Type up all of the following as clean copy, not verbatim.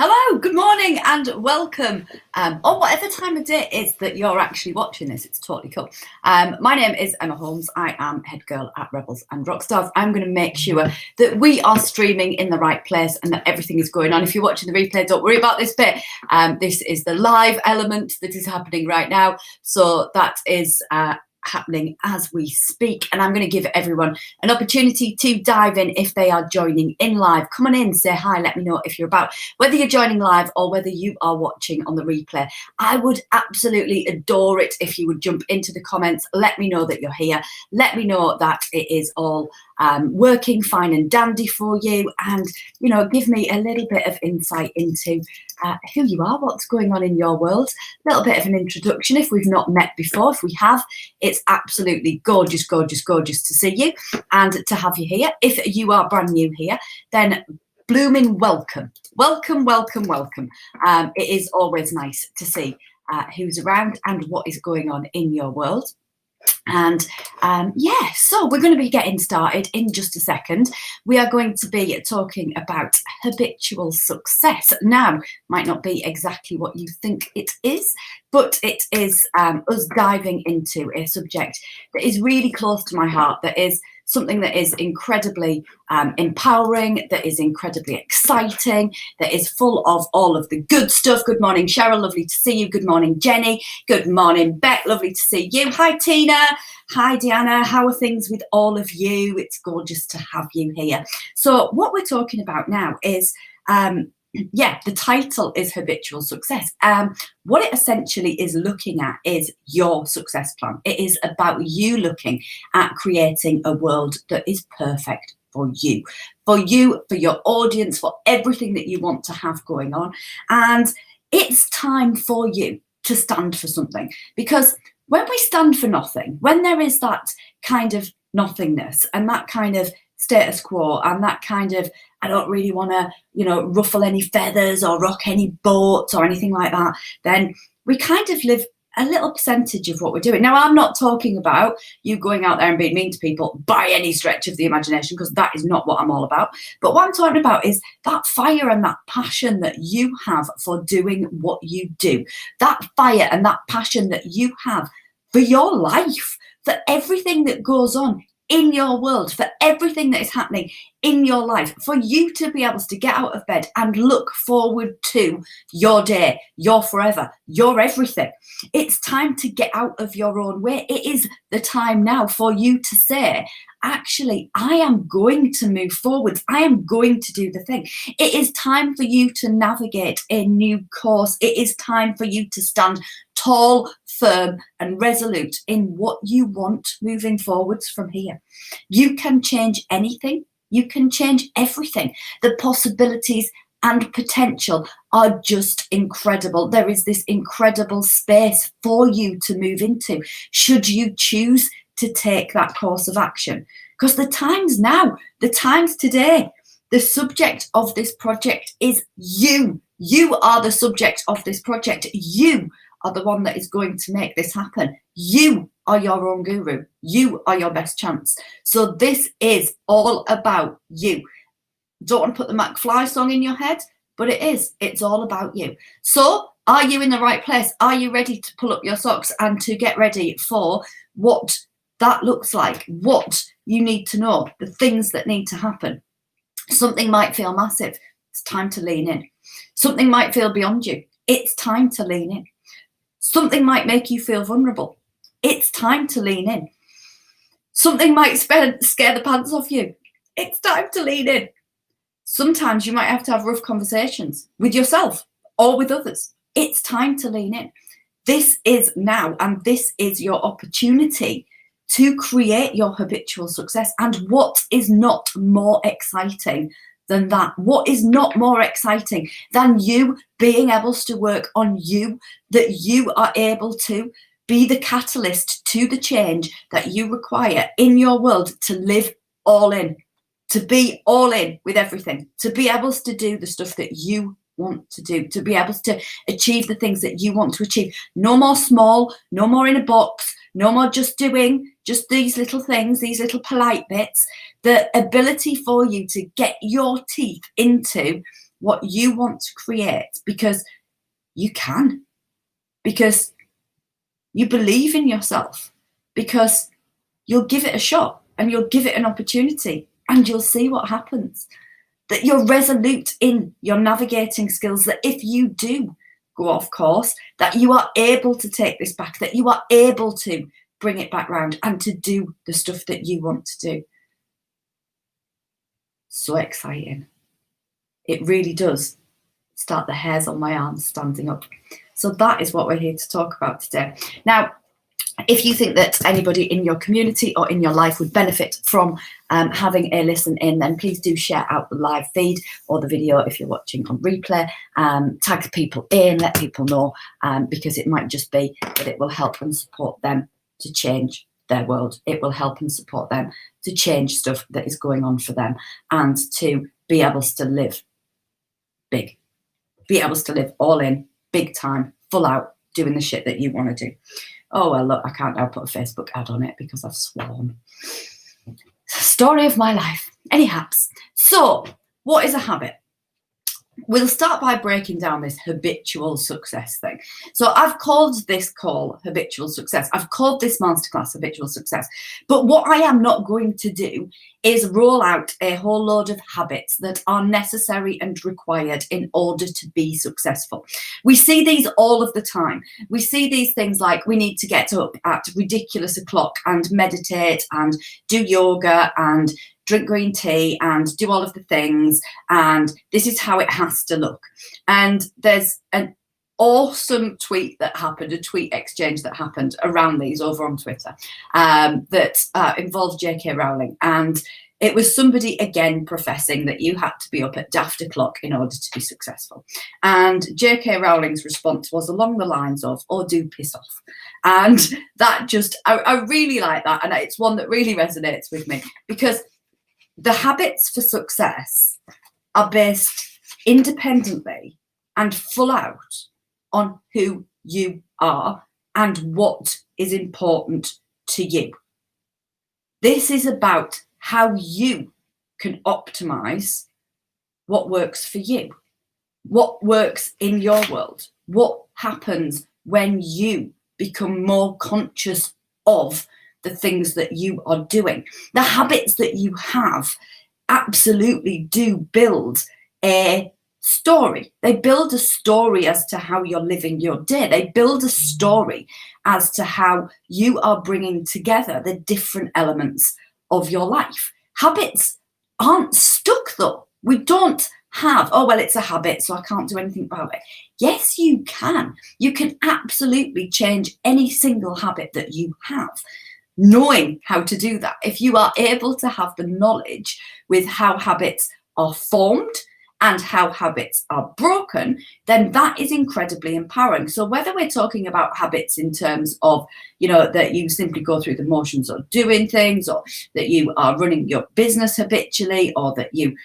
Hello, good morning and welcome. Or whatever time of day it is that you're actually watching this, it's totally cool. My name is Emma Holmes. I am head girl at Rebels and Rockstars. I'm going to make sure that we are streaming in the right place and that everything is going on. If you're watching the replay, don't worry about this bit. This is the live element that is happening right now. So that is happening as we speak, and I'm going to give everyone an opportunity to dive in if they are joining in live. Come on in, say hi, let me know if you're about, whether you're joining live or whether you are watching on the replay. I would absolutely adore it if you would jump into the comments, let me know that you're here, let me know that it is all working fine and dandy for you, and give me a little bit of insight into who you are, what's going on in your world, a little bit of an introduction if we've not met before. If we have, it's absolutely gorgeous, gorgeous, gorgeous to see you and to have you here. If you are brand new here, then blooming welcome. Welcome, welcome, welcome. It is always nice to see who's around and what is going on in your world. And so we're going to be getting started in just a second. We are going to be talking about habitual success. Now, might not be exactly what you think it is, but it is us diving into a subject that is really close to my heart, that is something that is incredibly empowering, that is incredibly exciting, that is full of all of the good stuff. Good morning, Cheryl, lovely to see you. Good morning, Jenny. Good morning, Beck, lovely to see you. Hi, Tina. Hi, Deanna. How are things with all of you? It's gorgeous to have you here. So what we're talking about now is the title is Habitual Success. What it essentially is looking at is your success plan. It is about you looking at creating a world that is perfect for you, for your audience, for everything that you want to have going on. And it's time for you to stand for something, because when we stand for nothing, when there is that kind of nothingness and that kind of status quo and that kind of, I don't really want to, ruffle any feathers or rock any boats or anything like that, then we kind of live a little percentage of what we're doing. Now, I'm not talking about you going out there and being mean to people by any stretch of the imagination, because that is not what I'm all about. But what I'm talking about is that fire and that passion that you have for doing what you do, that fire and that passion that you have for your life, for everything that goes on in your world, for everything that is happening in your life, for you to be able to get out of bed and look forward to your day, your forever, your everything. It's time to get out of your own way. It is the time now for you to say, actually, I am going to move forwards. I am going to do the thing. It is time for you to navigate a new course. It is time for you to stand tall, firm, and resolute in what you want moving forwards from here. You can change anything. You can change everything. The possibilities and potential are just incredible. There is this incredible space for you to move into, should you choose to take that course of action. Because the time's now, the time's today. The subject of this project is you. You are the subject of this project. You are the one that is going to make this happen. You are your own guru. You are your best chance. So this is all about you. Don't want to put the McFly song in your head, but it is. It's all about you. So are you in the right place? Are you ready to pull up your socks and to get ready for what that looks like, what you need to know, the things that need to happen? Something might feel massive. It's time to lean in. Something might feel beyond you. It's time to lean in. Something might make you feel vulnerable. It's time to lean in. Something might scare the pants off you. It's time to lean in. Sometimes you might have to have rough conversations with yourself or with others. It's time to lean in. This is now, and this is your opportunity to create your habitual success. And what is not more exciting than that? What is not more exciting than you being able to work on you, that you are able to be the catalyst to the change that you require in your world, to live all in, to be all in with everything, to be able to do the stuff that you want to do, to be able to achieve the things that you want to achieve. No more small, no more in a box, no more just doing just these little things, these little polite bits. The ability for you to get your teeth into what you want to create, because you can, because you believe in yourself, because you'll give it a shot and you'll give it an opportunity and you'll see what happens. That you're resolute in your navigating skills, that if you do go off course, that you are able to take this back, that you are able to bring it back round and to do the stuff that you want to do. So exciting. It really does start the hairs on my arms standing up. So that is what we're here to talk about today. Now, if you think that anybody in your community or in your life would benefit from having a listen in, then please do share out the live feed or the video if you're watching on replay. Tag people in, let people know, because it might just be that it will help and support them to change their world. It will help and support them to change stuff that is going on for them and to be able to live big, be able to live all in, big time, full out, doing the shit that you want to do. Oh, well, look, I can't now put a Facebook ad on it because I've sworn. Story of my life. Anyhow, so what is a habit? We'll start by breaking down this habitual success thing. So I've called this call Habitual Success. I've called this masterclass Habitual Success. But what I am not going to do is roll out a whole load of habits that are necessary and required in order to be successful. We see these all of the time. We see these things like we need to get up at ridiculous o'clock and meditate and do yoga and drink green tea and do all of the things, and this is how it has to look. And there's an awesome tweet that happened, a tweet exchange that happened around these over on Twitter that involved J.K. Rowling, and it was somebody again professing that you had to be up at daft o'clock in order to be successful. And J.K. Rowling's response was along the lines of, "Oh, do piss off." And that just, I really like that, and it's one that really resonates with me, because the habits for success are based independently and full out on who you are and what is important to you. This is about how you can optimize what works for you, what works in your world, what happens when you become more conscious of the things that you are doing. The habits that you have absolutely do build a story. They build a story as to how you're living your day. They build a story as to how you are bringing together the different elements of your life. Habits aren't stuck though. We don't have, oh, well, it's a habit, so I can't do anything about it. Yes, you can. You can absolutely change any single habit that you have, knowing how to do that. If you are able to have the knowledge with how habits are formed and how habits are broken, then that is incredibly empowering. So whether we're talking about habits in terms of, you know, that you simply go through the motions of doing things, or that you are running your business habitually, or that you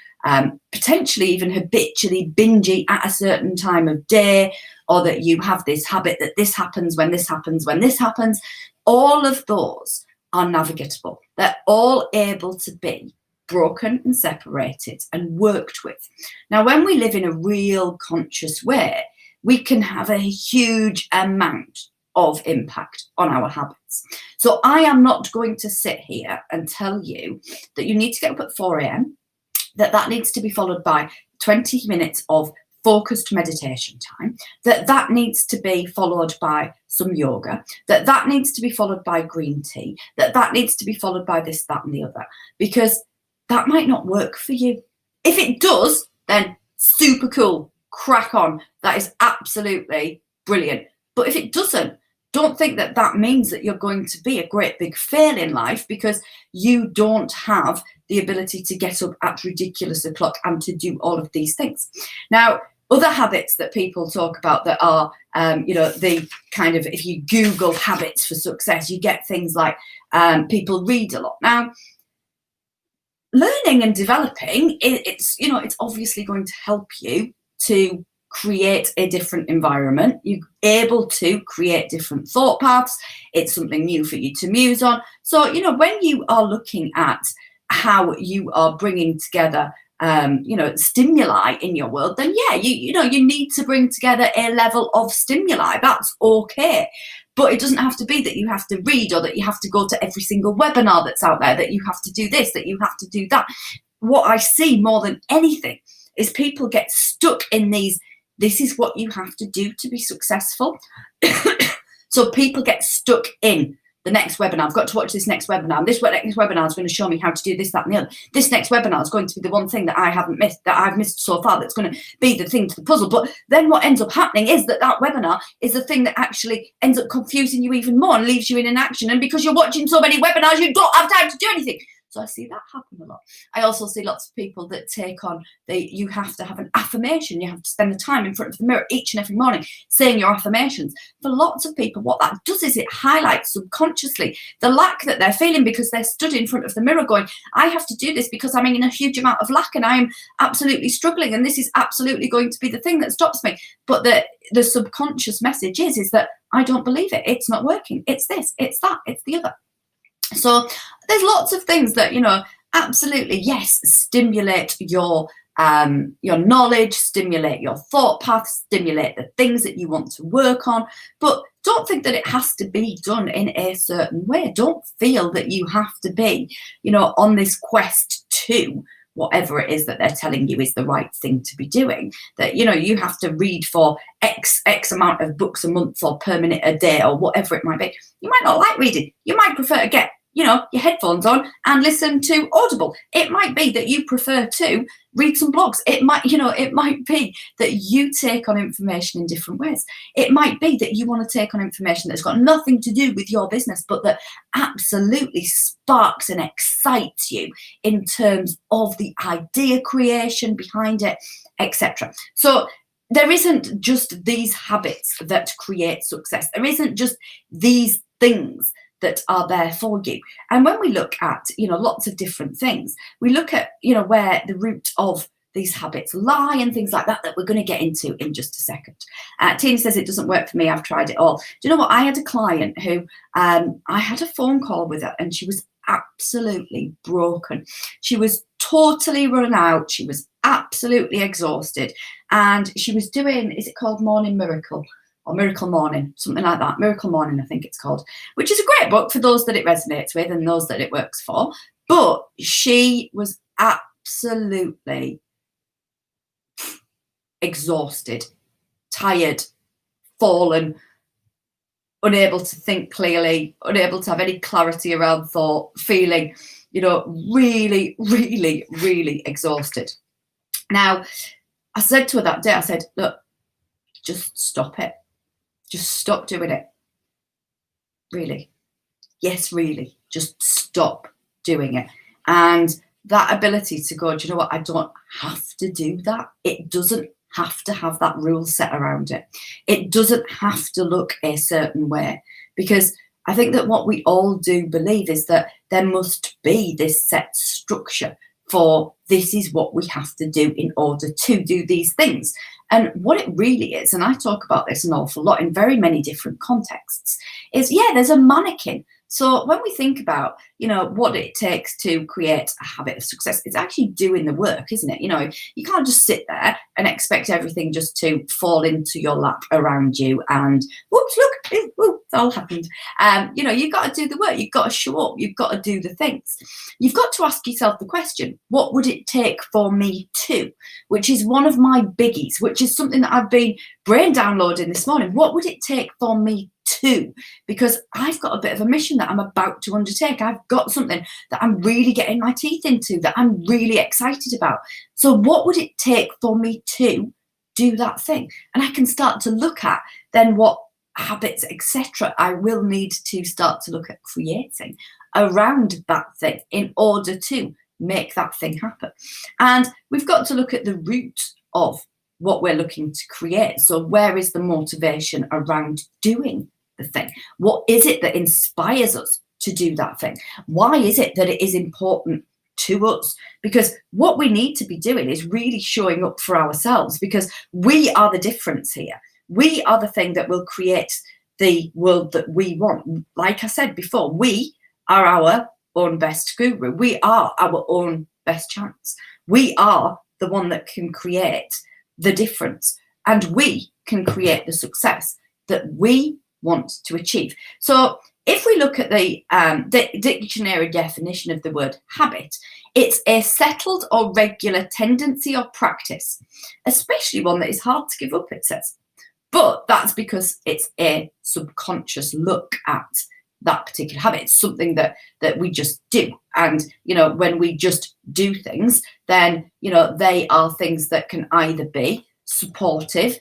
potentially even habitually binge eat at a certain time of day, or that you have this habit that this happens when this happens when this happens, all of those are navigatable. They're all able to be broken and separated and worked with. Now, when we live in a real conscious way, we can have a huge amount of impact on our habits. So I am not going to sit here and tell you that you need to get up at 4 a.m., that needs to be followed by 20 minutes of focused meditation time, that needs to be followed by some yoga, that needs to be followed by green tea, that needs to be followed by this, that, and the other, because that might not work for you. If it does, then super cool, crack on. That is absolutely brilliant. But if it doesn't, don't think that that means that you're going to be a great big fail in life because you don't have the ability to get up at ridiculous o'clock and to do all of these things. Now, other habits that people talk about that are, the kind of, if you Google habits for success, you get things like people read a lot. Now, learning and developing, it's obviously going to help you to create a different environment. You're able to create different thought paths. It's something new for you to muse on. So, when you are looking at how you are bringing together stimuli in your world, then yeah, you need to bring together a level of stimuli. That's okay. But it doesn't have to be that you have to read, or that you have to go to every single webinar that's out there, that you have to do this, that you have to do that. What I see more than anything is people get stuck in this is what you have to do to be successful. So people get stuck in the next webinar. I've got to watch this next webinar. And this next webinar is going to show me how to do this, that, and the other. This next webinar is going to be the one thing that I've missed so far, that's going to be the thing to the puzzle. But then what ends up happening is that webinar is the thing that actually ends up confusing you even more and leaves you in inaction. And because you're watching so many webinars, you don't have time to do anything. So I see that happen a lot. I also see lots of people that take on you have to have an affirmation. You have to spend the time in front of the mirror each and every morning saying your affirmations. For lots of people, what that does is it highlights subconsciously the lack that they're feeling, because they're stood in front of the mirror going, I have to do this because I'm in a huge amount of lack and I am absolutely struggling, and this is absolutely going to be the thing that stops me. But the subconscious message is that I don't believe it. It's not working. It's this, it's that, it's the other. So there's lots of things that, absolutely, yes, stimulate your knowledge, stimulate your thought path, stimulate the things that you want to work on. But don't think that it has to be done in a certain way. Don't feel that you have to be, on this quest to whatever it is that they're telling you is the right thing to be doing. That, you have to read for X amount of books a month or per minute a day or whatever it might be. You might not like reading. You might prefer to get your headphones on and listen to Audible. It might be that you prefer to read some blogs. It might be that you take on information in different ways. It might be that you want to take on information that's got nothing to do with your business, but that absolutely sparks and excites you in terms of the idea creation behind it, etc. So there isn't just these habits that create success. There isn't just these things that are there for you. And when we look at, lots of different things, we look at, where the root of these habits lie and things like that we're going to get into in just a second. Tina says, it doesn't work for me. I've tried it all. Do you know what? I had a client who I had a phone call with her, and she was absolutely broken. She was totally run out. She was absolutely exhausted. And she was doing, is it called Morning Miracle? Or Miracle Morning, something like that. Miracle Morning, I think it's called, which is a great book for those that it resonates with and those that it works for. But she was absolutely exhausted, tired, fallen, unable to think clearly, unable to have any clarity around thought, feeling, really, really, really exhausted. Now, I said to her that day, I said, look, just stop it. Just stop doing it. Really. Yes, really. Just stop doing it. And that ability to go, do you know what? I don't have to do that. It doesn't have to have that rule set around it. It doesn't have to look a certain way. Because I think that what we all do believe is that there must be this set structure for this is what we have to do in order to do these things. And what it really is, and I talk about this an awful lot in very many different contexts, is, there's a mannequin. So when we think about, what it takes to create a habit of success, it's actually doing the work, isn't it? You can't just sit there and expect everything just to fall into your lap around you and, whoops, look, it's all happened. You've got to do the work. You've got to show up. You've got to do the things. You've got to ask yourself the question, what would it take for me to? Which is one of my biggies, which is something that I've been brain downloading this morning. What would it take for me to? Because I've got a bit of a mission that I'm about to undertake. I've got something that I'm really getting my teeth into, that I'm really excited about. So what would it take for me to do that thing? And I can start to look at then what habits, etc., I will need to start to look at creating around that thing in order to make that thing happen. And we've got to look at the root of what we're looking to create. So where is the motivation around doing the thing? What is it that inspires us to do that thing? Why is it that it is important to us? Because what we need to be doing is really showing up for ourselves, because we are the difference here. We are the thing that will create the world that we want. Like I said before, we are our own best guru. We are our own best chance. We are the one that can create the difference, and we can create the success that we want to achieve. So if we look at the dictionary definition of the word habit, it's a settled or regular tendency or practice, especially one that is hard to give up, it says. But that's because it's a subconscious look at that particular habit. It's something that we just do. And, when we just do things, then, they are things that can either be supportive,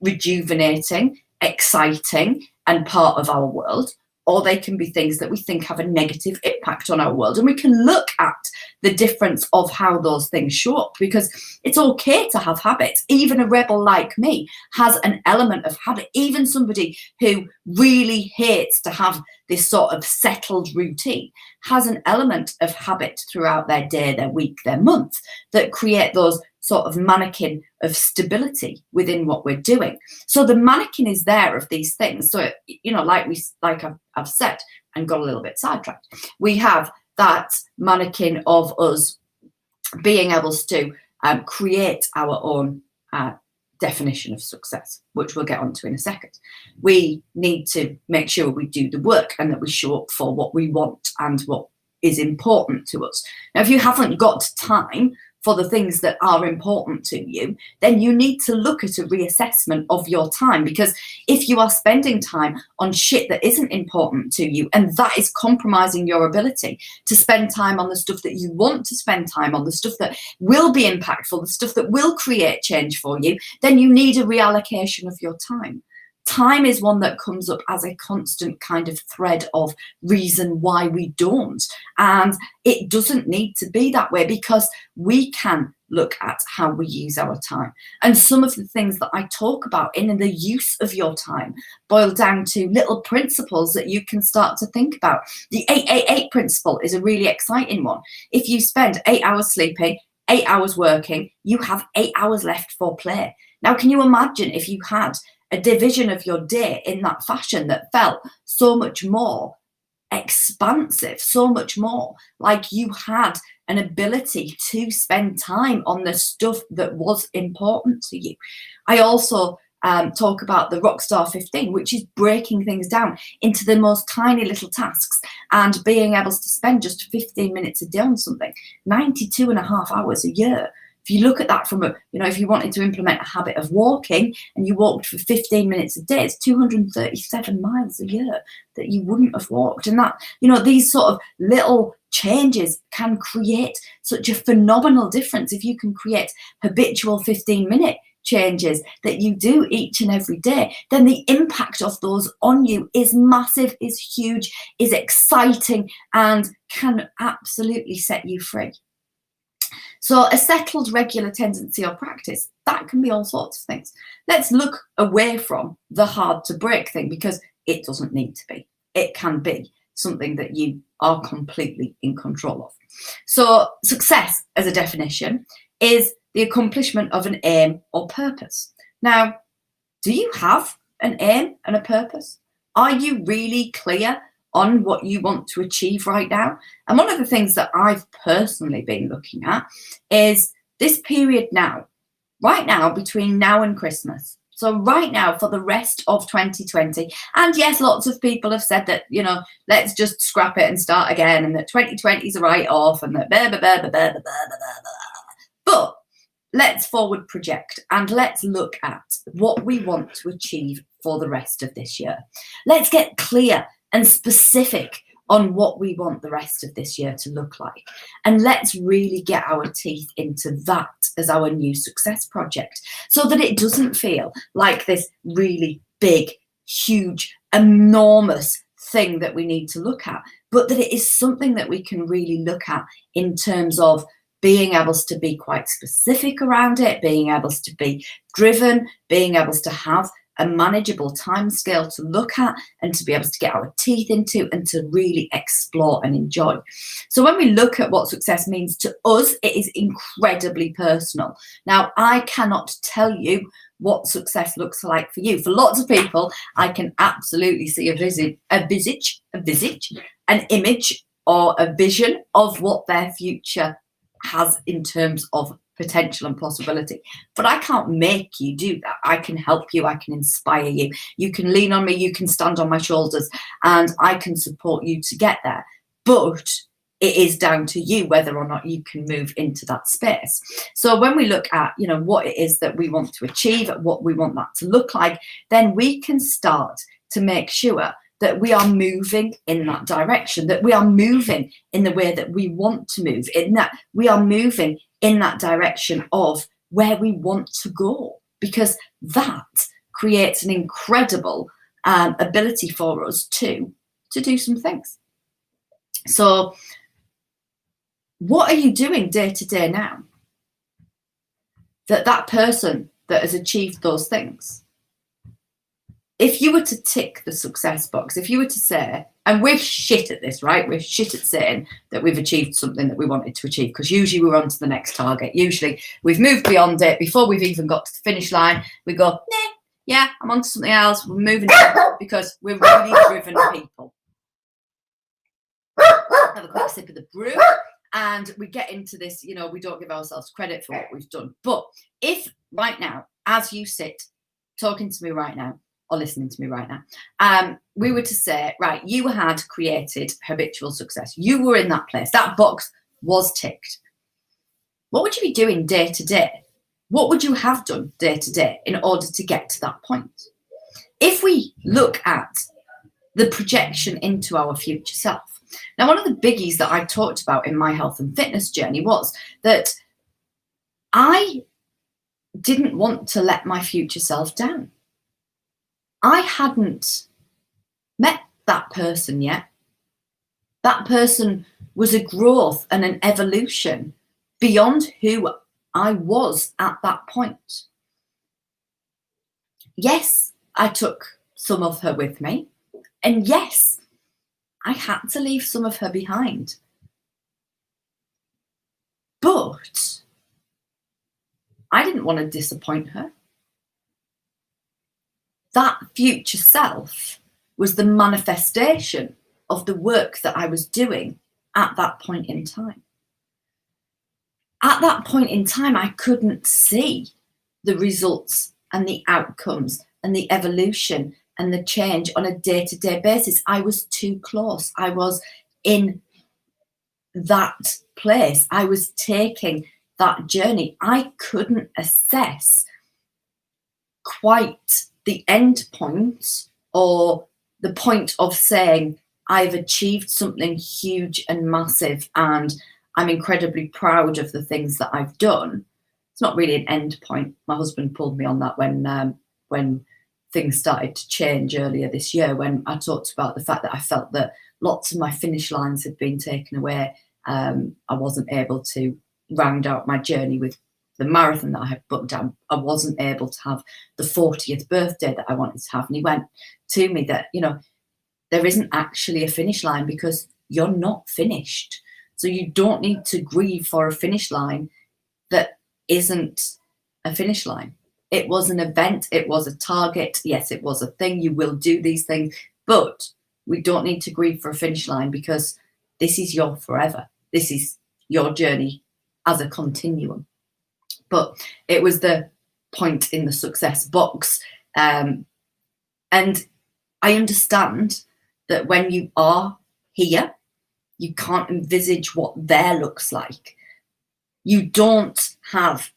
rejuvenating, exciting, and part of our world, or they can be things that we think have a negative impact on our world. And we can look at the difference of how those things show up, because it's okay to have habits. Even a rebel like me has an element of habit. Even somebody who really hates to have this sort of settled routine has an element of habit throughout their day, their week, their month, that create those sort of mannequin of stability within what we're doing. So the mannequin is there of these things. So, like I've said, and got a little bit sidetracked, we have that mannequin of us being able to create our own definition of success, which we'll get onto in a second. We need to make sure we do the work and that we show up for what we want and what is important to us. Now, if you haven't got time for the things that are important to you, then you need to look at a reassessment of your time. Because if you are spending time on shit that isn't important to you, and that is compromising your ability to spend time on the stuff that you want to spend time on, the stuff that will be impactful, the stuff that will create change for you, then you need a reallocation of your time. Time is one that comes up as a constant kind of thread of reason why we don't. And it doesn't need to be that way, because we can look at how we use our time. And some of the things that I talk about in the use of your time boil down to little principles that you can start to think about. The 8-8-8 principle is a really exciting one. If you spend 8 hours sleeping, 8 hours working, you have 8 hours left for play. Now, can you imagine if you had a division of your day in that fashion that felt so much more expansive, so much more like you had an ability to spend time on the stuff that was important to you? I also talk about the Rockstar 15, which is breaking things down into the most tiny little tasks and being able to spend just 15 minutes a day on something, 92 and a half hours a year. If you look at that from if you wanted to implement a habit of walking and you walked for 15 minutes a day, it's 237 miles a year that you wouldn't have walked. And that, these sort of little changes can create such a phenomenal difference. If you can create habitual 15-minute changes that you do each and every day, then the impact of those on you is massive, is huge, is exciting, and can absolutely set you free. So a settled regular tendency or practice, that can be all sorts of things. Let's look away from the hard to break thing, because it doesn't need to be. It can be something that you are completely in control of. So success, as a definition, is the accomplishment of an aim or purpose. Now, do you have an aim and a purpose? Are you really clear on what you want to achieve right now? And one of the things that I've personally been looking at is this period now, right now, between now and Christmas. So right now, for the rest of 2020, and yes, lots of people have said that, let's just scrap it and start again, and that 2020 is a write-off, and that blah, blah, blah, blah, blah, blah, blah, blah. But let's forward project and let's look at what we want to achieve for the rest of this year. Let's get clear and specific on what we want the rest of this year to look like. And let's really get our teeth into that as our new success project, so that it doesn't feel like this really big, huge, enormous thing that we need to look at, but that it is something that we can really look at in terms of being able to be quite specific around it, being able to be driven, being able to have a manageable time scale to look at and to be able to get our teeth into and to really explore and enjoy. So when we look at what success means to us, it is incredibly personal. Now, I cannot tell you what success looks like for you. For lots of people, I can absolutely see an image or a vision of what their future has in terms of potential and possibility. But I can't make you do that. I can help you. I can inspire you. You can lean on me. You can stand on my shoulders, and I can support you to get there. But it is down to you whether or not you can move into that space. So when we look at, what it is that we want to achieve, what we want that to look like, then we can start to make sure that we are moving in that direction, that we are moving in the way that we want to move, in that we are moving in that direction of where we want to go, because that creates an incredible ability for us to do some things. So what are you doing day to day now that person that has achieved those things, if you were to tick the success box, if you were to say, and we're shit at this, right? We're shit at saying that we've achieved something that we wanted to achieve, because usually we're on to the next target. Usually we've moved beyond it before we've even got to the finish line. We go, nah, yeah, I'm on to something else. We're moving on, because we're really driven people. Have a quick sip of the brew. And we get into this, we don't give ourselves credit for what we've done. But if right now, as you sit talking to me right now, or listening to me right now, we were to say, right, you had created habitual success. You were in that place. That box was ticked. What would you be doing day to day? What would you have done day to day in order to get to that point? If we look at the projection into our future self. Now, one of the biggies that I talked about in my health and fitness journey was that I didn't want to let my future self down. I hadn't met that person yet. That person was a growth and an evolution beyond who I was at that point. Yes, I took some of her with me. And yes, I had to leave some of her behind. But I didn't want to disappoint her. That future self was the manifestation of the work that I was doing at that point in time. At that point in time, I couldn't see the results and the outcomes and the evolution and the change on a day-to-day basis. I was too close. I was in that place. I was taking that journey. I couldn't assess quite the end point, or the point of saying, I've achieved something huge and massive and I'm incredibly proud of the things that I've done. It's not really an end point. My husband pulled me on that when things started to change earlier this year, when I talked about the fact that I felt that lots of my finish lines had been taken away. I wasn't able to round out my journey with the marathon that I had booked down. I wasn't able to have the 40th birthday that I wanted to have. And he went to me that, there isn't actually a finish line, because you're not finished. So you don't need to grieve for a finish line that isn't a finish line. It was an event. It was a target. Yes, it was a thing. You will do these things, but we don't need to grieve for a finish line, because this is your forever. This is your journey as a continuum. But it was the point in the success box. And I understand that when you are here, you can't envisage what there looks like. You don't have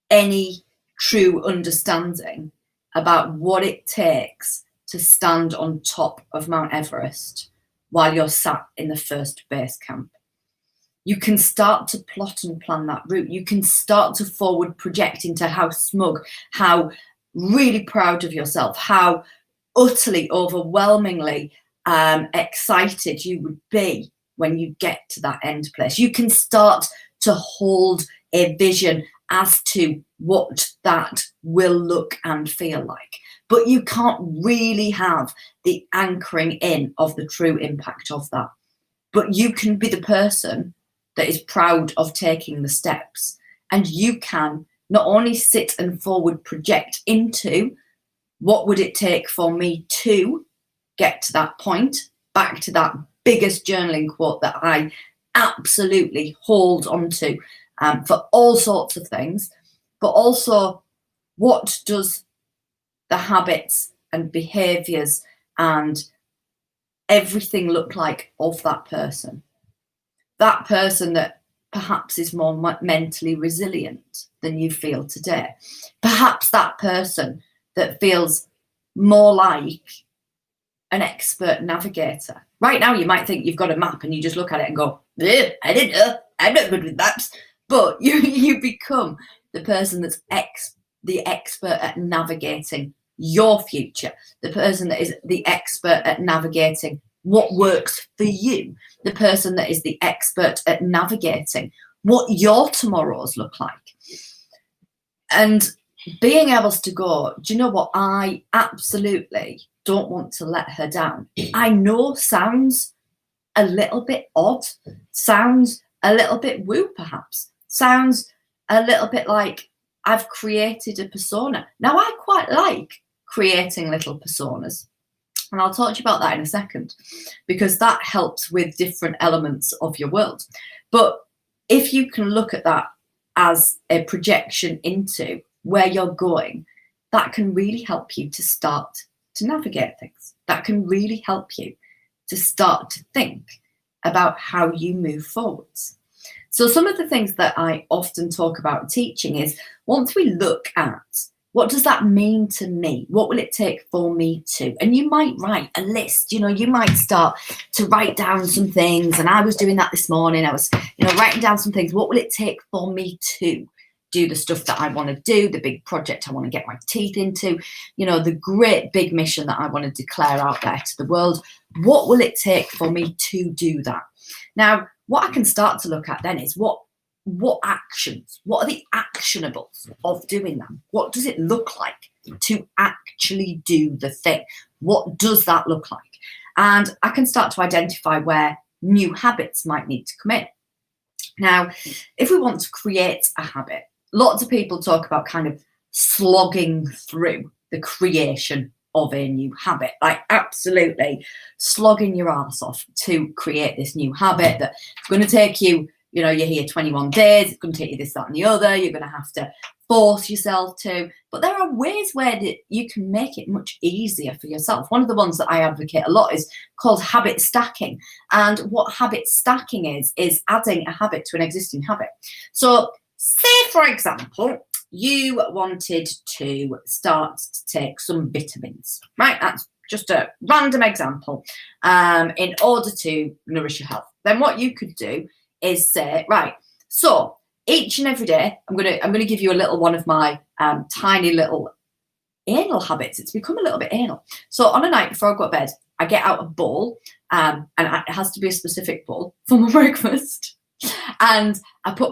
any true understanding about what it takes to stand on top of Mount Everest while you're sat in the first base camp. You can start to plot and plan that route. You can start to forward project into how smug, how really proud of yourself, how utterly, overwhelmingly excited you would be when you get to that end place. You can start to hold a vision as to what that will look and feel like. But you can't really have the anchoring in of the true impact of that. But you can be the person that is proud of taking the steps. And you can not only sit and forward project into what would it take for me to get to that point, back to that biggest journaling quote that I absolutely hold on to for all sorts of things, but also what does the habits and behaviors and everything look like of that person? That person that perhaps is more mentally resilient than you feel today. Perhaps that person that feels more like an expert navigator. Right now, you might think you've got a map and you just look at it and go, I don't know, I'm not good with maps. But you become the person that's the expert at navigating your future, the person that is the expert at navigating what works for you, the person that is the expert at navigating what your tomorrows look like. And being able to go, do you know what? I absolutely don't want to let her down. I know sounds a little bit odd, sounds a little bit woo perhaps, sounds a little bit like I've created a persona. Now, I quite like creating little personas. And I'll talk to you about that in a second, because that helps with different elements of your world. But if you can look at that as a projection into where you're going, that can really help you to start to navigate things. That can really help you to start to think about how you move forwards. So some of the things that I often talk about teaching is, once we look at what does that mean to me? What will it take for me to? And you might write a list, you might start to write down some things. And I was doing that this morning. I was, writing down some things. What will it take for me to do the stuff that I want to do, the big project I want to get my teeth into, the great big mission that I want to declare out there to the world? What will it take for me to do that? Now, what I can start to look at then is what actions, what are the actionables of doing that? What does it look like to actually do the thing? What does that look like? And I can start to identify where new habits might need to come in. Now, if we want to create a habit, lots of people talk about kind of slogging through the creation of a new habit, like absolutely slogging your ass off to create this new habit that's going to take you, you're here 21 days, it's going to take you this, that, and the other. You're going to have to force yourself to. But there are ways where you can make it much easier for yourself. One of the ones that I advocate a lot is called habit stacking. And what habit stacking is adding a habit to an existing habit. So say, for example, you wanted to start to take some vitamins, right? That's just a random example, in order to nourish your health. Then what you could do is say, right, so each and every day, I'm gonna give you a little one of my tiny little anal habits. It's become a little bit anal. So on a night before I go to bed, I get out a bowl, and it has to be a specific bowl for my breakfast, and I put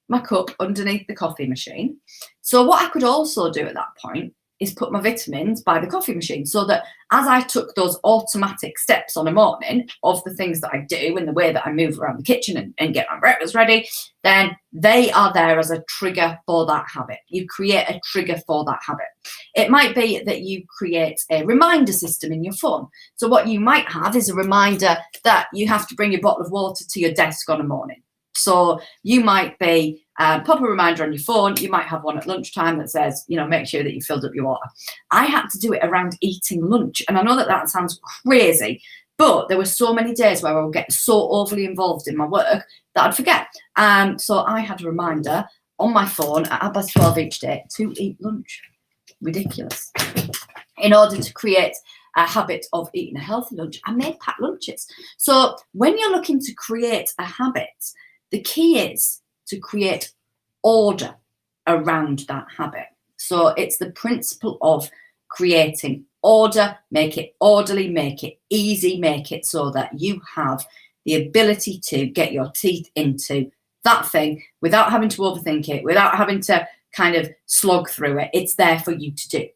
my cup underneath the coffee machine. So what I could also do at that point is put my vitamins by the coffee machine, so that as I took those automatic steps on a morning of the things that I do and the way that I move around the kitchen and get my breakfast ready, then they are there as a trigger for that habit. You create a trigger for that habit. It might be that you create a reminder system in your phone. So what you might have is a reminder that you have to bring your bottle of water to your desk on a morning. So you might be pop a reminder on your phone. You might have one at lunchtime that says, make sure that you filled up your water. I had to do it around eating lunch. And I know that sounds crazy, but there were so many days where I would get so overly involved in my work that I'd forget. So I had a reminder on my phone at 12 each day to eat lunch. Ridiculous. In order to create a habit of eating a healthy lunch, I made packed lunches. So when you're looking to create a habit, the key is to create order around that habit. So it's the principle of creating order, make it orderly, make it easy, make it so that you have the ability to get your teeth into that thing without having to overthink it, without having to kind of slog through it. It's there for you to do.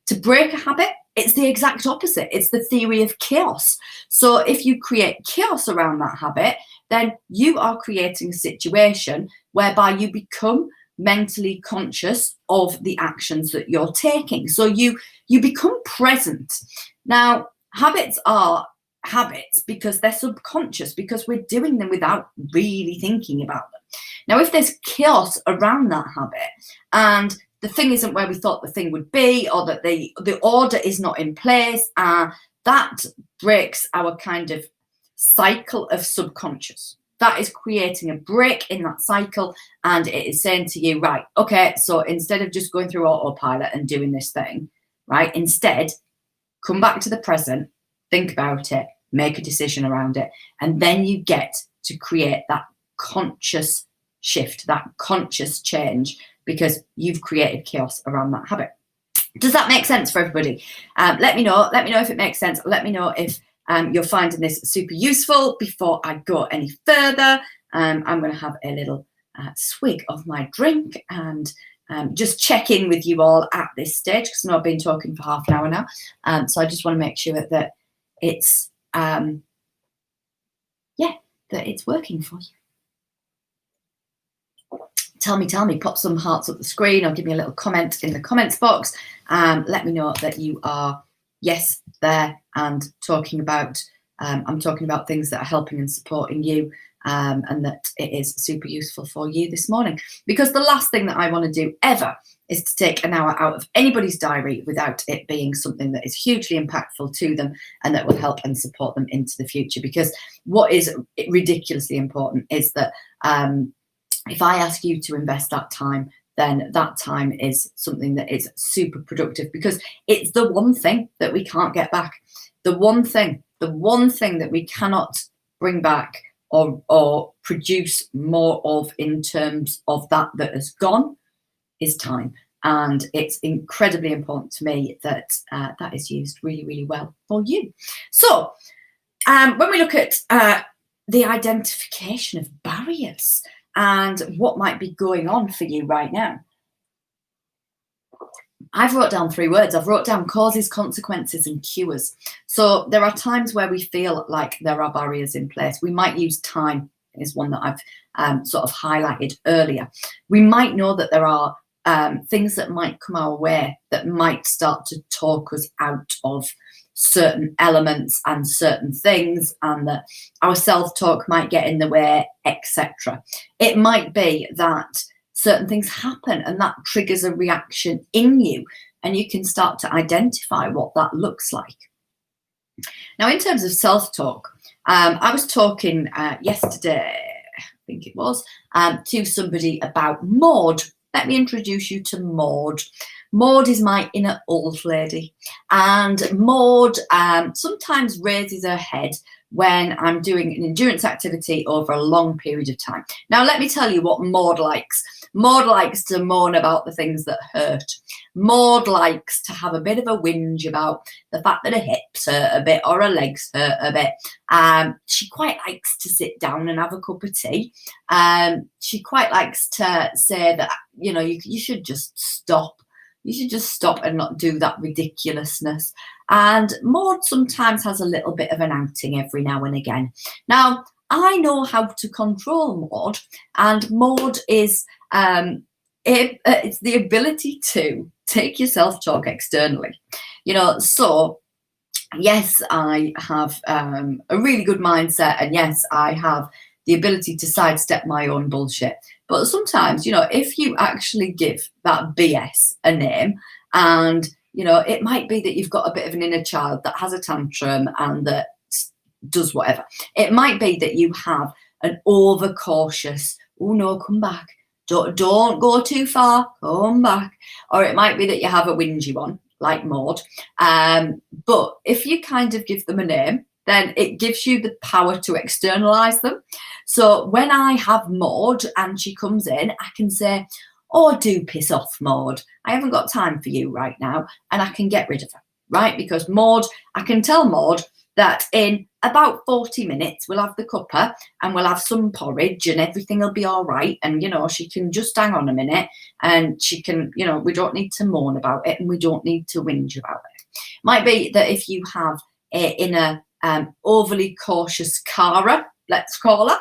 To break a habit, it's the exact opposite. It's the theory of chaos. So if you create chaos around that habit, then you are creating a situation whereby you become mentally conscious of the actions that you're taking. So you become present. Now, habits are habits because they're subconscious, because we're doing them without really thinking about them. Now, if there's chaos around that habit and the thing isn't where we thought the thing would be, or that the order is not in place, that breaks our kind of cycle of subconscious. That is creating a break in that cycle, and it is saying to you, right, okay, so instead of just going through autopilot and doing this thing, right, instead, come back to the present, think about it, make a decision around it, and then you get to create that conscious shift, that conscious change, because you've created chaos around that habit. Does that make sense for everybody? Let me know if it makes sense. Let me know if you're finding this super useful. Before I go any further, I'm going to have a little swig of my drink and just check in with you all at this stage, because I know I've been talking for half an hour now. So I just want to make sure that it's that it's working for you. Tell me, pop some hearts up the screen, or give me a little comment in the comments box. Let me know that you are, yes, there, and talking about, I'm talking about things that are helping and supporting you, and that it is super useful for you this morning. Because the last thing that I want to do ever is to take an hour out of anybody's diary without it being something that is hugely impactful to them and that will help and support them into the future. Because what is ridiculously important is that if I ask you to invest that time, then that time is something that is super productive, because it's the one thing that we can't get back. The one thing that we cannot bring back or produce more of in terms of that has gone is time. And it's incredibly important to me that that is used really, really well for you. So when we look at the identification of barriers and what might be going on for you right now, I've wrote down 3 words. I've wrote down causes, consequences, and cures. So there are times where we feel like there are barriers in place. We might use time, is one that I've sort of highlighted earlier. We might know that there are things that might come our way that might start to talk us out of certain elements and certain things, and that our self-talk might get in the way, etc. It might be that certain things happen and that triggers a reaction in you, and you can start to identify what that looks like. Now, in terms of self-talk, I was talking yesterday, I think it was, to somebody about Maud. Let me introduce you to Maud. Maud is my inner old lady, and Maud sometimes raises her head when I'm doing an endurance activity over a long period of time. Now, let me tell you what Maud likes. Maud likes to moan about the things that hurt. Maud likes to have a bit of a whinge about the fact that her hips hurt a bit or her legs hurt a bit. She quite likes to sit down and have a cup of tea. She quite likes to say that, you know, you should just stop. You should just stop and not do that ridiculousness. And Maud sometimes has a little bit of an outing every now and again. Now, I know how to control Maud, and Maud is it's the ability to take your self-talk externally. You know, so yes, I have a really good mindset, and yes, I have the ability to sidestep my own bullshit. But sometimes, you know, if you actually give that BS a name, and, you know, it might be that you've got a bit of an inner child that has a tantrum and that does whatever. It might be that you have an overcautious, oh no, come back. Don't go too far, come back. Or it might be that you have a whingy one, like Maud. But if you kind of give them a name, then it gives you the power to externalize them. So when I have Maud and she comes in, I can say, oh, do piss off, Maud. I haven't got time for you right now. And I can get rid of her, right? Because Maud, I can tell Maud that in about 40 minutes, we'll have the cuppa and we'll have some porridge and everything will be all right. And, you know, she can just hang on a minute and she can, you know, we don't need to moan about it and we don't need to whinge about it. Might be that if you have in a overly cautious Cara, let's call her,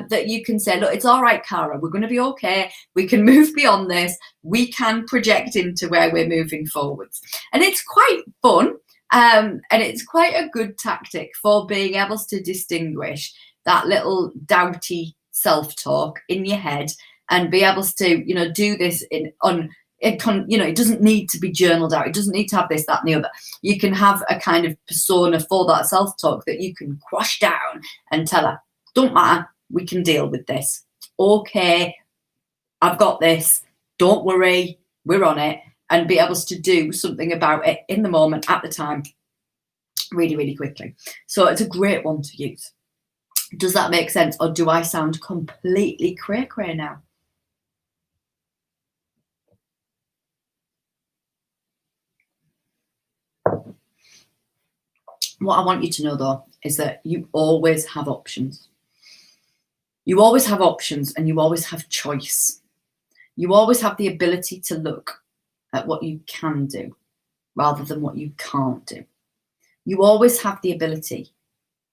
that you can say, look, it's all right, Cara, we're going to be okay. We can move beyond this. We can project into where we're moving forwards. And it's quite fun And it's quite a good tactic for being able to distinguish that little doubty self-talk in your head and be able to, do this it doesn't need to be journaled out. It doesn't need to have this, that, and the other. You can have a kind of persona for that self-talk that you can quash down and tell her, don't matter, we can deal with this. Okay, I've got this. Don't worry, we're on it. And be able to do something about it in the moment, at the time, really, really quickly. So it's a great one to use. Does that make sense? Or do I sound completely cray-cray now? What I want you to know, though, is that you always have options. You always have options and you always have choice. You always have the ability to look at what you can do rather than what you can't do. You always have the ability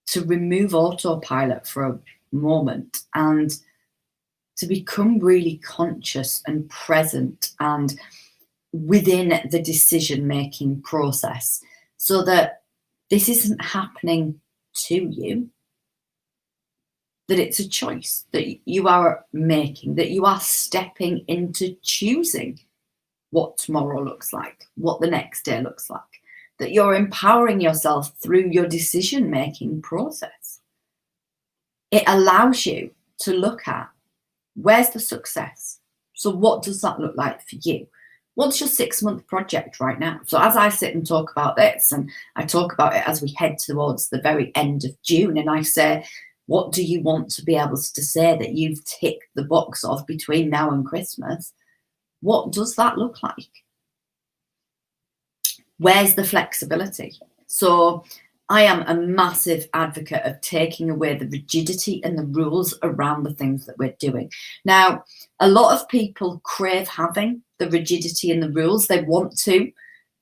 to remove autopilot for a moment and to become really conscious and present and within the decision-making process, so that this isn't happening to you, that it's a choice that you are making, that you are stepping into choosing what tomorrow looks like, what the next day looks like, that you're empowering yourself through your decision-making process. It allows you to look at, where's the success? So what does that look like for you? What's your 6-month project right now? So as I sit and talk about this, and I talk about it as we head towards the very end of June, and I say, what do you want to be able to say that you've ticked the box of between now and Christmas? What does that look like? Where's the flexibility? So I am a massive advocate of taking away the rigidity and the rules around the things that we're doing. Now, a lot of people crave having the rigidity and the rules. They want to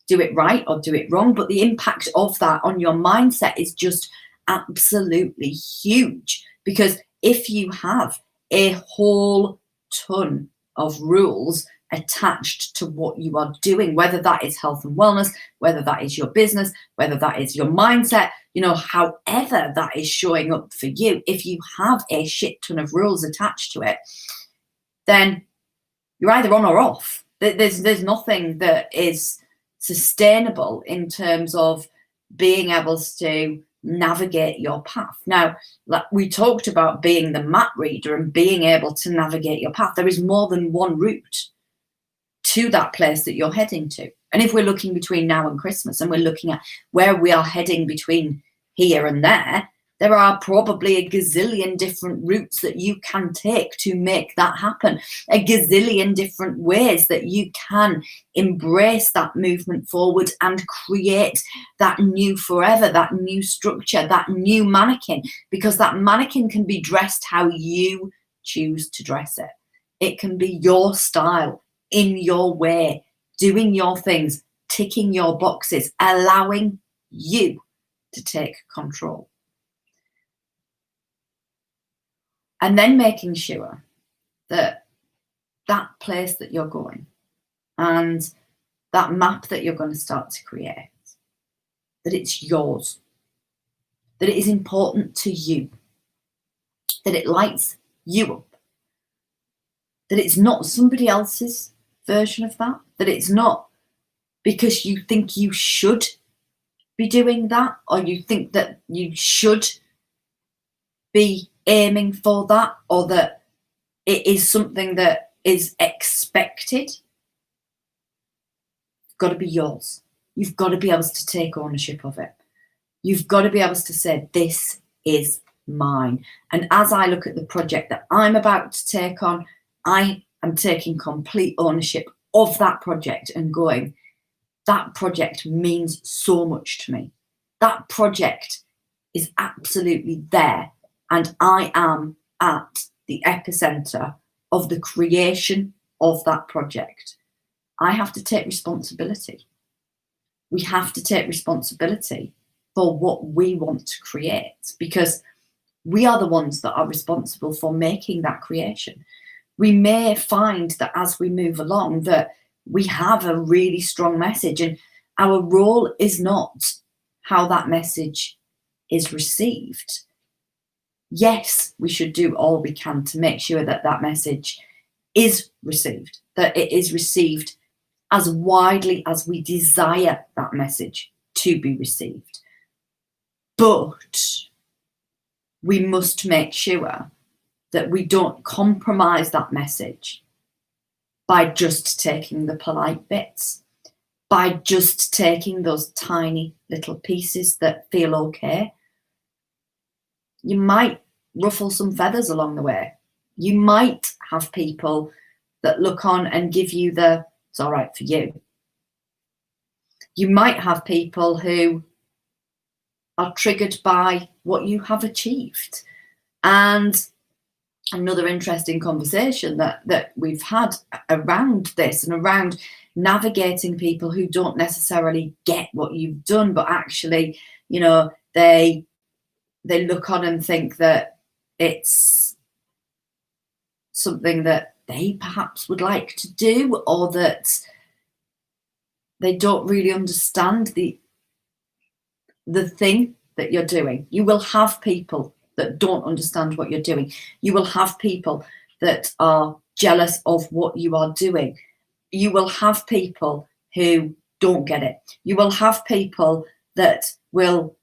do it right or do it wrong, but the impact of that on your mindset is just absolutely huge. Because if you have a whole ton of rules attached to what you are doing, whether that is health and wellness, whether that is your business, whether that is your mindset, however that is showing up for you, if you have a shit ton of rules attached to it, then you're either on or off. There's nothing that is sustainable in terms of being able to navigate your path. Now, like we talked about being the map reader and being able to navigate your path, there is more than one route to that place that you're heading to. And if we're looking between now and Christmas and we're looking at where we are heading between here and there are probably a gazillion different routes that you can take to make that happen, a gazillion different ways that you can embrace that movement forward and create that new forever, that new structure, that new mannequin, because that mannequin can be dressed how you choose to dress it. It can be your style, in your way, doing your things, ticking your boxes, allowing you to take control. And then making sure that that place that you're going and that map that you're going to start to create, that it's yours, that it is important to you, that it lights you up, that it's not somebody else's version of that, that it's not because you think you should be doing that, or you think that you should be aiming for that, or that it is something that is expected. It's got to be yours. You've got to be able to take ownership of it. You've got to be able to say, this is mine. And as I look at the project that I'm about to take on, I am taking complete ownership of that project and going, that project means so much to me. That project is absolutely there. And I am at the epicenter of the creation of that project. I have to take responsibility. We have to take responsibility for what we want to create, because we are the ones that are responsible for making that creation. We may find that as we move along that we have a really strong message, and our role is not how that message is received. Yes, we should do all we can to make sure that that message is received, that it is received as widely as we desire that message to be received. But we must make sure that we don't compromise that message by just taking the polite bits, by just taking those tiny little pieces that feel okay. You might ruffle some feathers along the way. You might have people that look on and give you the, it's all right for you. You might have people who are triggered by what you have achieved. And another interesting conversation that we've had around this and around navigating people who don't necessarily get what you've done, but actually, you know, they look on and think that it's something that they perhaps would like to do, or that they don't really understand the thing that you're doing. You will have people that don't understand what you're doing. You will have people that are jealous of what you are doing. You will have people who don't get it. You will have people that will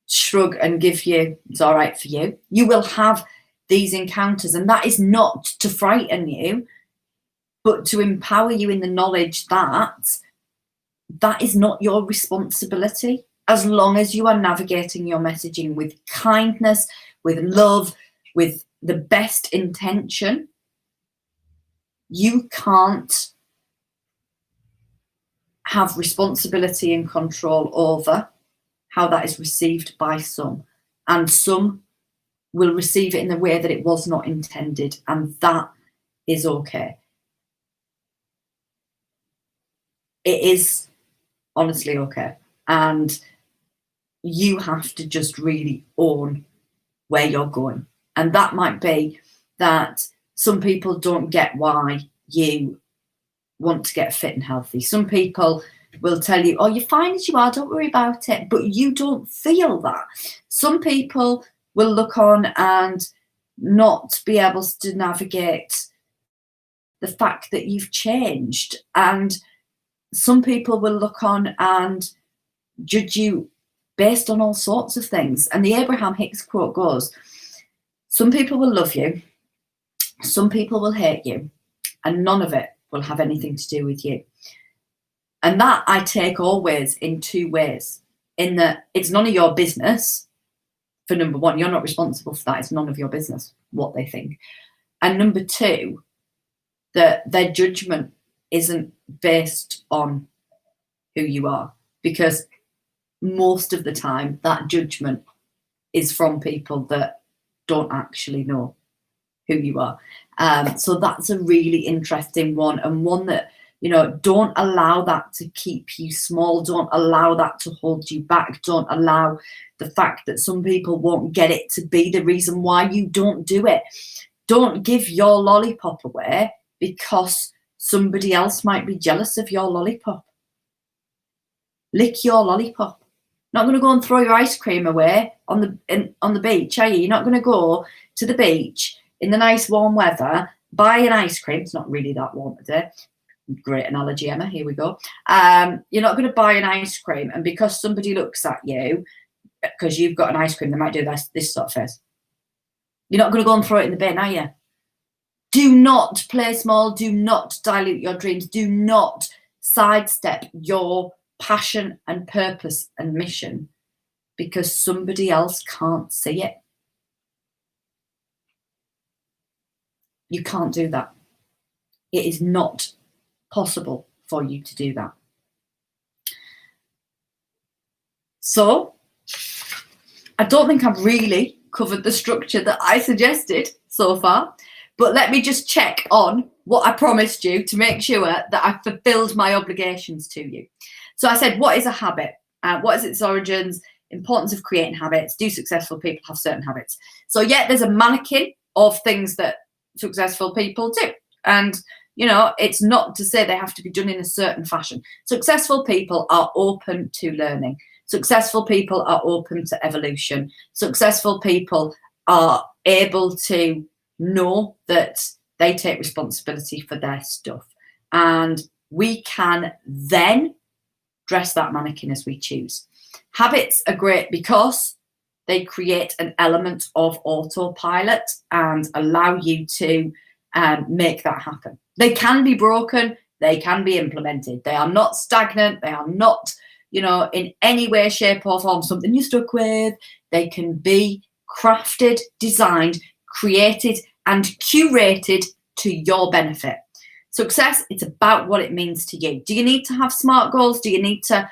shrug and give you, it's all right for you. You will have these encounters, and that is not to frighten you, but to empower you in the knowledge that that is not your responsibility. As long as you are navigating your messaging with kindness, with love, with the best intention, you can't have responsibility and control over how that is received by some. And some will receive it in the way that it was not intended, and that is okay. It is honestly okay. And you have to just really own where you're going. And that might be that some people don't get why you want to get fit and healthy. Some people will tell you, oh, you're fine as you are, don't worry about it. But you don't feel that. Some people will look on and not be able to navigate the fact that you've changed. And some people will look on and judge you based on all sorts of things. And the Abraham Hicks quote goes, some people will love you, some people will hate you, and none of it will have anything to do with you. And that I take always in two ways, in that it's none of your business. For number one, you're not responsible for that. It's none of your business what they think. And number two, that their judgment isn't based on who you are, because most of the time that judgment is from people that don't actually know who you are. So that's a really interesting one, and one that, you know, don't allow that to keep you small. Don't allow that to hold you back. Don't allow the fact that some people won't get it to be the reason why you don't do it. Don't give your lollipop away because somebody else might be jealous of your lollipop. Lick your lollipop. Not going to go and throw your ice cream away on the beach, are you? You're not going to go to the beach in the nice warm weather, buy an ice cream. It's not really that warm today. Great analogy, Emma. Here we go. You're not going to buy an ice cream, and because somebody looks at you because you've got an ice cream, they might do this sort of face. You're not going to go and throw it in the bin, are you? Do not play small. Do not dilute your dreams. Do not sidestep your passion and purpose and mission because somebody else can't see it. You can't do that. It is not possible for you to do that. So I don't think I've really covered the structure that I suggested so far, but let me just check on what I promised you to make sure that I fulfilled my obligations to you. So I said, what is a habit? What is its origins? Importance of creating habits. Do successful people have certain habits? So yeah, there's a mannequin of things that successful people do. And, you know, it's not to say they have to be done in a certain fashion. Successful people are open to learning. Successful people are open to evolution. Successful people are able to know that they take responsibility for their stuff. And we can then dress that mannequin as we choose. Habits are great because they create an element of autopilot and allow you to make that happen. They can be broken. They can be implemented. They are not stagnant. They are not, in any way, shape or form something you're stuck with. They can be crafted, designed, created, and curated to your benefit. Success, it's about what it means to you. Do you need to have SMART goals? Do you need to,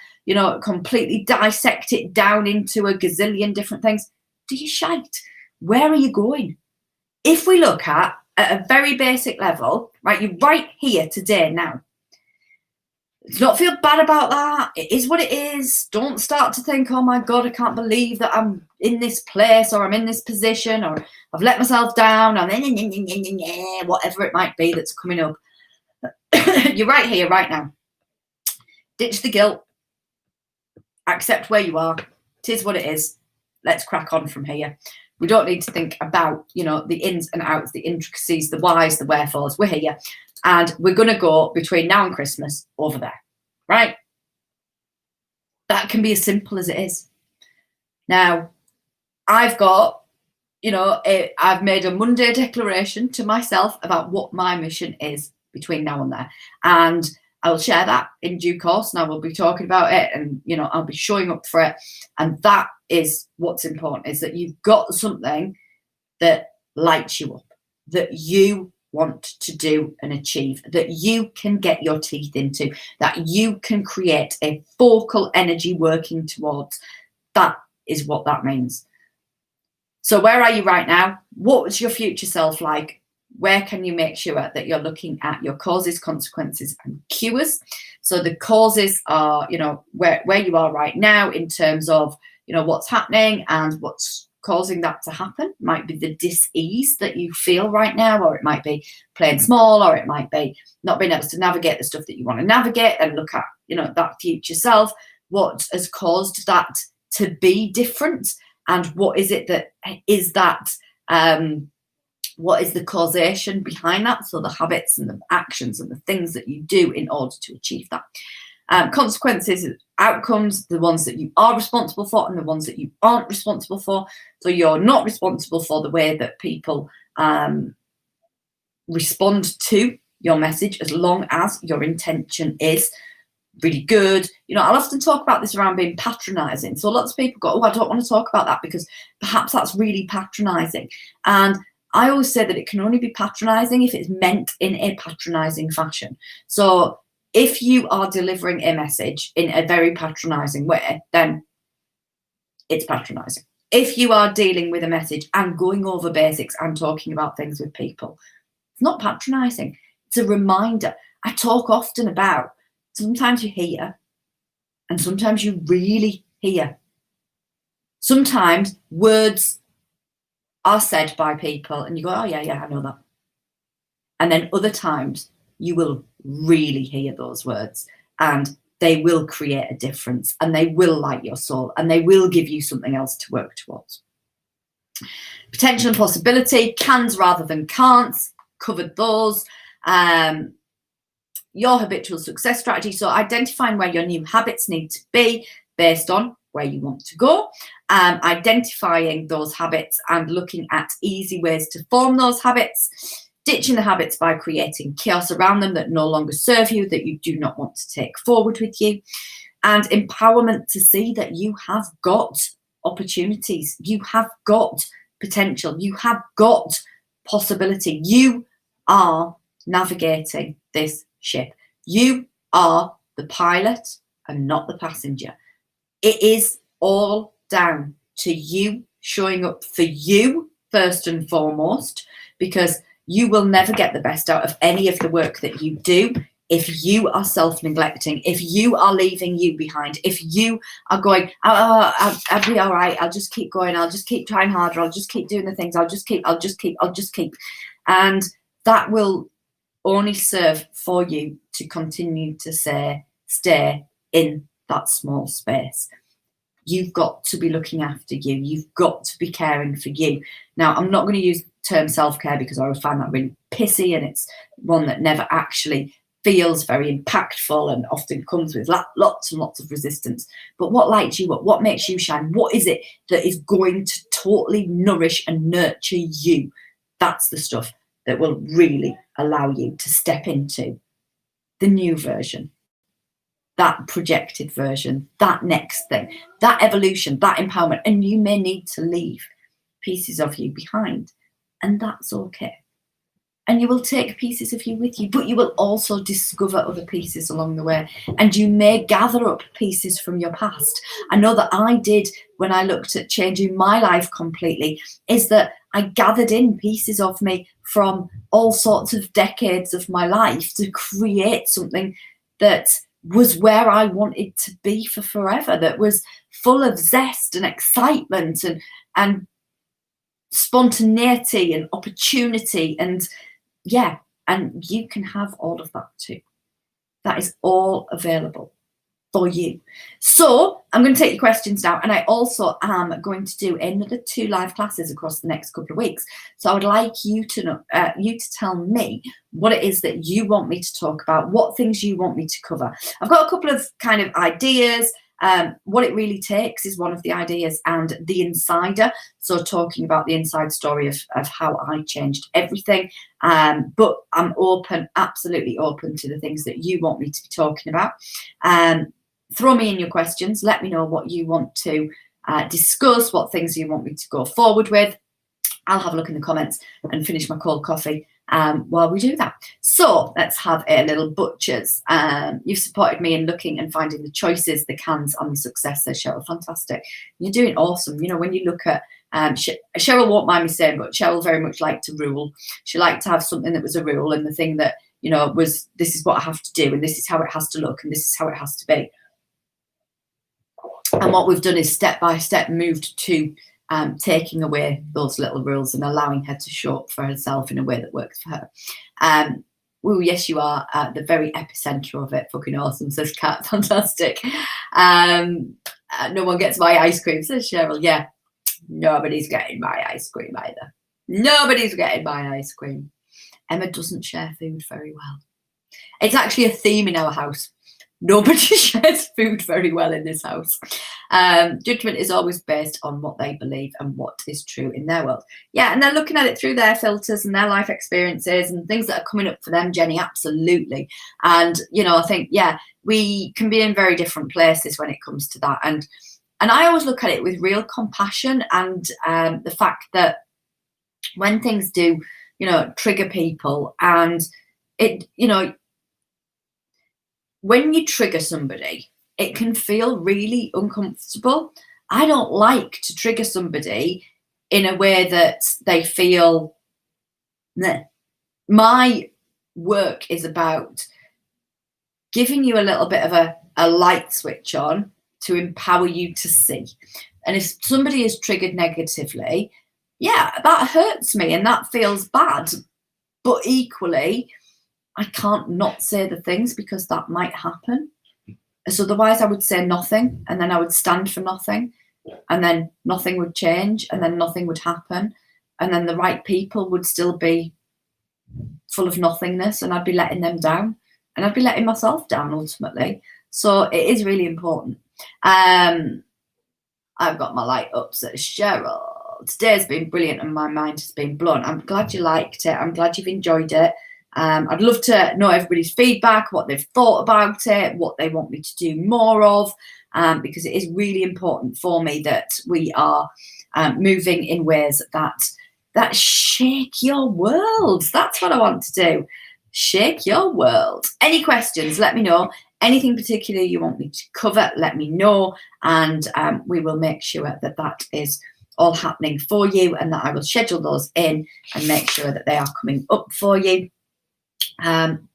completely dissect it down into a gazillion different things? Do you shite? Where are you going? If we look at a very basic level, right, you're right here today now. Let's not feel bad about that. It is what it is. Don't start to think, oh my God, I can't believe that I'm in this place, or I'm in this position, or I've let myself down, or whatever it might be that's coming up. You're right here, right now. Ditch the guilt. Accept where you are. It is what it is. Let's crack on from here. We don't need to think about, the ins and outs, the intricacies, the whys, the wherefores. We're here. And we're going to go between now and Christmas over there, right? That can be as simple as it is. Now, I've got, I've made a Monday declaration to myself about what my mission is between now and there. And I'll share that in due course, and I will be talking about it, and, I'll be showing up for it. And that is what's important, is that you've got something that lights you up, that you want to do and achieve, that you can get your teeth into, that you can create a focal energy working towards. That is what that means. So where are you right now? What's your future self like? Where can you make sure that you're looking at your causes, consequences, and cures? So the causes are, where you are right now in terms of, what's happening and what's causing that to happen. It might be the dis-ease that you feel right now, or it might be playing small, or it might be not being able to navigate the stuff that you want to navigate, and look at, that future self. What has caused that to be different? And what is it that is that, what is the causation behind that? So the habits and the actions and the things that you do in order to achieve that. Consequences, outcomes, the ones that you are responsible for and the ones that you aren't responsible for. So you're not responsible for the way that people respond to your message, as long as your intention is really good. I'll often talk about this around being patronizing. So lots of people go, oh, I don't want to talk about that because perhaps that's really patronizing. And I always say that it can only be patronizing if it's meant in a patronizing fashion. So if you are delivering a message in a very patronizing way, then it's patronizing. If you are dealing with a message and going over basics and talking about things with people, it's not patronizing. It's a reminder. I talk often about sometimes you hear and sometimes you really hear. Sometimes words are said by people and you go, oh yeah, I know that. And then other times you will really hear those words and they will create a difference and they will light your soul and they will give you something else to work towards. Potential and possibility, cans rather than can'ts, covered those. Your habitual success strategy, so identifying where your new habits need to be based on where you want to go, identifying those habits and looking at easy ways to form those habits, ditching the habits by creating chaos around them that no longer serve you, that you do not want to take forward with you, and empowerment to see that you have got opportunities, you have got potential, you have got possibility. You are navigating this ship. You are the pilot and not the passenger. It is all down to you showing up for you first and foremost, because you will never get the best out of any of the work that you do if you are self-neglecting, if you are leaving you behind, if you are going, I'll be all right, I'll just keep going, I'll just keep trying harder, I'll just keep doing the things, I'll just keep. And that will only serve for you to continue to stay in that small space. you've got to be looking after you. You've got to be caring for you. Now, I'm not going to use the term self-care because I always find that really pissy, and it's one that never actually feels very impactful and often comes with lots and lots of resistance. But what lights you up? What makes you shine? What is it that is going to totally nourish and nurture you? That's the stuff that will really allow you to step into the new version, that projected version, that next thing, that evolution, that empowerment. And you may need to leave pieces of you behind, and that's okay. And you will take pieces of you with you, but you will also discover other pieces along the way. And you may gather up pieces from your past. I know that I did when I looked at changing my life completely, is that I gathered in pieces of me from all sorts of decades of my life to create something that was where I wanted to be for forever, that was full of zest and excitement and spontaneity and opportunity. And yeah, and you can have all of that too. That is all available for you. So I'm going to take your questions now, and I also am going to do another 2 live classes across the next couple of weeks. So I would like you to know, you to tell me what it is that you want me to talk about, what things you want me to cover. I've got a couple of kind of ideas. What it really takes is one of the ideas, and the insider. So talking about the inside story of how I changed everything. But I'm open, absolutely open to the things that you want me to be talking about. Throw me in your questions. Let me know what you want to discuss, what things you want me to go forward with. I'll have a look in the comments and finish my cold coffee while we do that. So let's have a little butchers. You've supported me in looking and finding the choices, the cans, and the success, says Cheryl. Fantastic. You're doing awesome. You know, when you look at Cheryl won't mind me saying, but Cheryl very much liked to rule. She liked to have something that was a rule, and the thing that, you know, was, this is what I have to do, and this is how it has to look, and this is how it has to be. And what we've done is step by step moved to taking away those little rules and allowing her to show up for herself in a way that works for her. Well, yes, you are at the very epicenter of it. Fucking awesome, says Kat. Fantastic. No one gets my ice cream, says Cheryl. Yeah, nobody's getting my ice cream either. Nobody's getting my ice cream. Emma doesn't share food very well. It's actually a theme in our house. Nobody shares food very well in this house. Judgment is always based on what they believe and what is true in their world. Yeah, and they're looking at it through their filters and their life experiences and things that are coming up for them, Jenny, absolutely. And, you know, I think, yeah, we can be in very different places when it comes to that. And I always look at it with real compassion, and the fact that when things do, you know, trigger people, and it, you know, when you trigger somebody, it can feel really uncomfortable. I don't like to trigger somebody in a way that they feel, meh. My work is about giving you a little bit of a light switch on to empower you to see. And if somebody is triggered negatively, yeah, that hurts me and that feels bad. But equally, I can't not say the things because that might happen. So otherwise I would say nothing, and then I would stand for nothing, and then nothing would change, and then nothing would happen, and then the right people would still be full of nothingness, and I'd be letting them down, and I'd be letting myself down ultimately. So it is really important. I've got my light up, says Cheryl. Today's been brilliant and my mind has been blown. I'm glad you liked it. I'm glad you've enjoyed it. I'd love to know everybody's feedback, what they've thought about it, what they want me to do more of, because it is really important for me that we are moving in ways that shake your world. That's what I want to do. Shake your world. Any questions? Let me know. Anything particular you want me to cover, let me know, and we will make sure that that is all happening for you, and that I will schedule those in and make sure that they are coming up for you.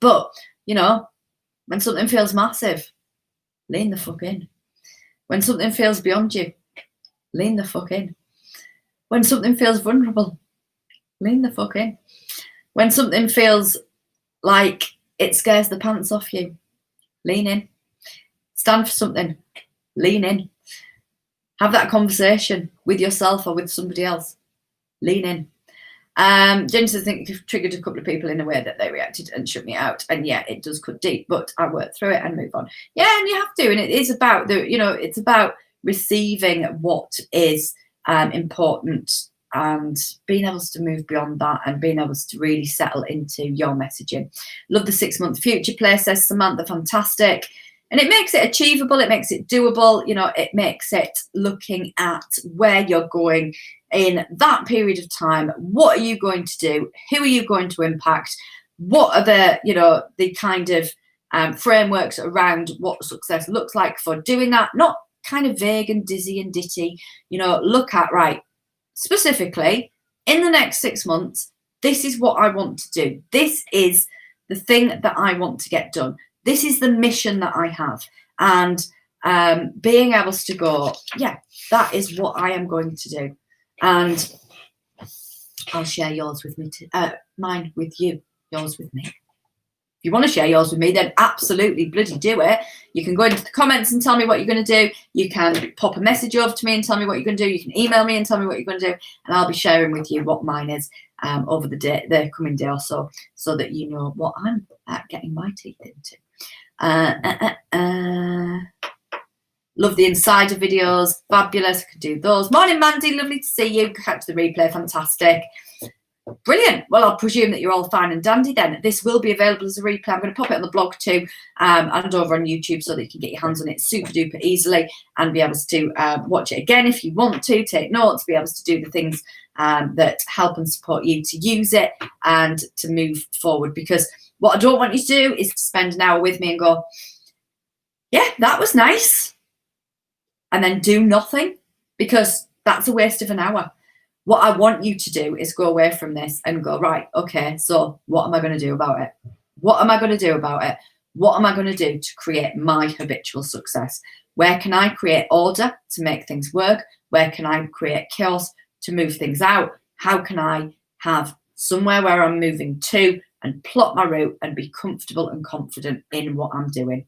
But, you know, when something feels massive, lean the fuck in. When something feels beyond you, lean the fuck in. When something feels vulnerable, lean the fuck in. When something feels like it scares the pants off you, lean in. Stand for something, lean in. Have that conversation with yourself or with somebody else. Lean in. Jen says, I think you've triggered a couple of people in a way that they reacted and shut me out. And yeah, it does cut deep, but I work through it and move on. Yeah, and you have to. And it is about it's about receiving what is important and being able to move beyond that and being able to really settle into your messaging. Love the 6-month future play, says Samantha. Fantastic. And it makes it achievable. It makes it doable. It makes it looking at where you're going in that period of time. What are you going to do? Who are you going to impact? What are the kind of frameworks around what success looks like for doing that? Not kind of vague and dizzy and ditty. Look at, right, specifically in the next 6 months, this is what I want to do. This is the thing that I want to get done. This is the mission that I have. And being able to go, yeah, that is what I am going to do. And I'll share yours with me, mine with you, yours with me. If you want to share yours with me, then absolutely bloody do it. You can go into the comments and tell me what you're going to do. You can pop a message over to me and tell me what you're going to do. You can email me and tell me what you're going to do. And I'll be sharing with you what mine is over the coming day or so that you know what I'm getting my teeth into. Love the insider videos. Fabulous. I could do those. Morning, Mandy. Lovely to see you. Catch the replay. Fantastic. Brilliant. Well, I'll presume that you're all fine and dandy then. This will be available as a replay. I'm going to pop it on the blog too and over on YouTube so that you can get your hands on it super duper easily and be able to watch it again if you want to, take notes, be able to do the things that help and support you to use it and to move forward. Because what I don't want you to do is to spend an hour with me and go, yeah, that was nice, and then do nothing, because that's a waste of an hour. What I want you to do is go away from this and go, right, okay, so what am I going to do about it? What am I going to do about it? What am I going to do to create my habitual success? Where can I create order to make things work? Where can I create chaos to move things out? How can I have somewhere where I'm moving to and plot my route and be comfortable and confident in what I'm doing?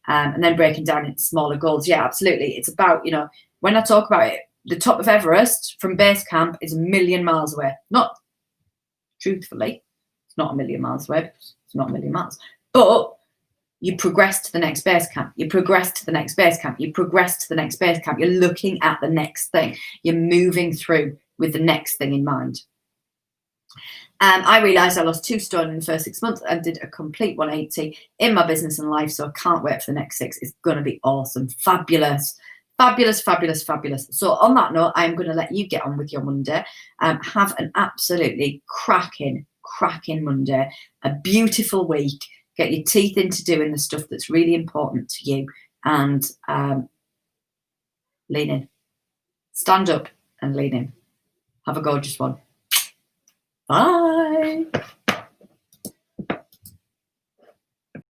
And then breaking down into smaller goals. Yeah, absolutely. It's about, when I talk about it, the top of Everest from base camp is 1,000,000 miles away. Not truthfully, it's not 1,000,000 miles away. It's not 1,000,000 miles. But you progress to the next base camp. You progress to the next base camp. You progress to the next base camp. You're looking at the next thing. You're moving through with the next thing in mind. I realised I lost 2 stone in the first 6 months and did a complete 180 in my business and life. So I can't wait for the next 6. It's going to be awesome. Fabulous. Fabulous, fabulous, fabulous. So on that note, I'm going to let you get on with your Monday. Have an absolutely cracking Monday. A beautiful week. Get your teeth into doing the stuff that's really important to you. And lean in. Stand up and lean in. Have a gorgeous one. Bye.